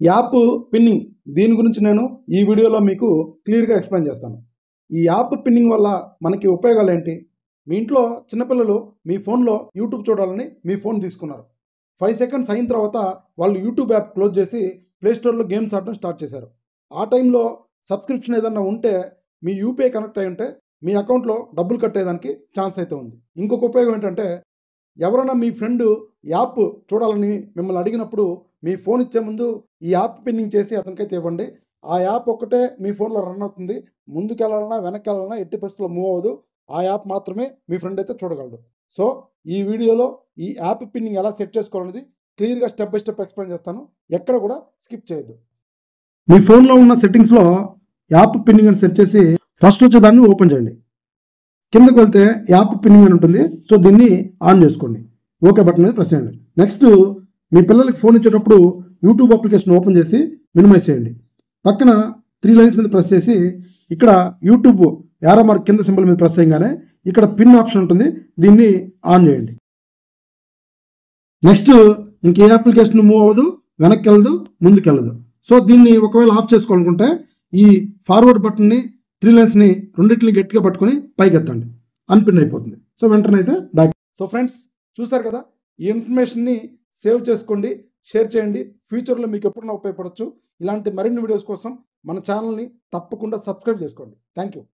App pinning దీని గురించి నేను ఈ వీడియోలో మీకు క్లియర్గా ఎక్స్ప్లెయిన్ చేస్తాను. ఈ యాప్ పిన్నింగ్ వల్ల మనకి ఉపయోగాలు ఏంటి? మీ ఇంట్లో చిన్నపిల్లలు మీ ఫోన్లో యూట్యూబ్ చూడాలని మీ ఫోన్ తీసుకున్నారు. 5 సెకండ్స్ అయిన తర్వాత వాళ్ళు యూట్యూబ్ యాప్ క్లోజ్ చేసి ప్లేస్టోర్లో గేమ్స్ ఆడటం స్టార్ట్ చేశారు. ఆ టైంలో సబ్స్క్రిప్షన్ ఏదన్నా ఉంటే మీ యూపీఐ కనెక్ట్ అయి ఉంటే మీ అకౌంట్లో డబ్బులు కట్టేదానికి ఛాన్స్ అయితే ఉంది. ఇంకొక ఉపయోగం ఏంటంటే ఎవరైనా మీ ఫ్రెండ్ యాప్ చూడాలని మిమ్మల్ని అడిగినప్పుడు మీ ఫోన్ ఇచ్చే ముందు ఈ యాప్ పిన్నింగ్ చేసి అతనికైతే ఇవ్వండి. ఆ యాప్ ఒక్కటే మీ ఫోన్లో రన్ అవుతుంది. ముందుకెళ్ళాలన్నా వెనక్కి ఎట్టి పరిస్థితుల్లో మూవ్ అవ్వదు. ఆ యాప్ మాత్రమే మీ ఫ్రెండ్ అయితే చూడగలడు. సో ఈ వీడియోలో ఈ యాప్ పిన్నింగ్ ఎలా సెట్ చేసుకోవాలనేది క్లియర్గా స్టెప్ బై స్టెప్ ఎక్స్ప్లెయిన్ చేస్తాను. ఎక్కడ కూడా స్కిప్ చేయొద్దు. మీ ఫోన్లో ఉన్న సెట్టింగ్స్లో యాప్ పిన్నింగ్ అని సెట్ చేసి ఫస్ట్ వచ్చేదాన్ని ఓపెన్ చేయండి. కిందకు వెళ్తే యాప్ పిన్నింగ్ అని ఉంటుంది. సో దీన్ని ఆన్ చేసుకోండి. ఓకే బటన్ మీద ప్రెస్ చేయండి. నెక్స్ట్ మీ పిల్లలకి ఫోన్ ఇచ్చేటప్పుడు యూట్యూబ్ అప్లికేషన్ ఓపెన్ చేసి మినిమైజ్ చేయండి. పక్కన 3 లైన్స్ మీద ప్రెస్ చేసి ఇక్కడ యూట్యూబ్ యారో మార్క్ కింద సింబల్ మీద ప్రెస్ చేయగానే ఇక్కడ పిన్ ఆప్షన్ ఉంటుంది. దీన్ని ఆన్ చేయండి. నెక్స్ట్ ఇంకే అప్లికేషన్ మూవ్ అవ్వదు, వెనక్కి వెళ్ళదు, ముందుకు వెళ్ళదు. సో దీన్ని ఒకవేళ ఆఫ్ చేసుకోవాలనుకుంటే ఈ ఫార్వర్డ్ బటన్ని 3 లైన్స్ని రెండింటిని గట్టిగా పట్టుకొని పైకి ఎత్తండి. అన్పిన్ అయిపోతుంది. సో వెంటనే అయితే బ్యాక్. సో ఫ్రెండ్స్ చూసారు కదా, ఈ ఇన్ఫర్మేషన్ని సేవ్ చేసుకోండి, షేర్ చేయండి. ఫ్యూచర్లో మీకు ఎప్పుడైనా ఉపయోగపడవచ్చు. ఇలాంటి మరిన్ని వీడియోస్ కోసం మన ఛానల్ని తప్పకుండా సబ్స్క్రైబ్ చేసుకోండి. Thank you.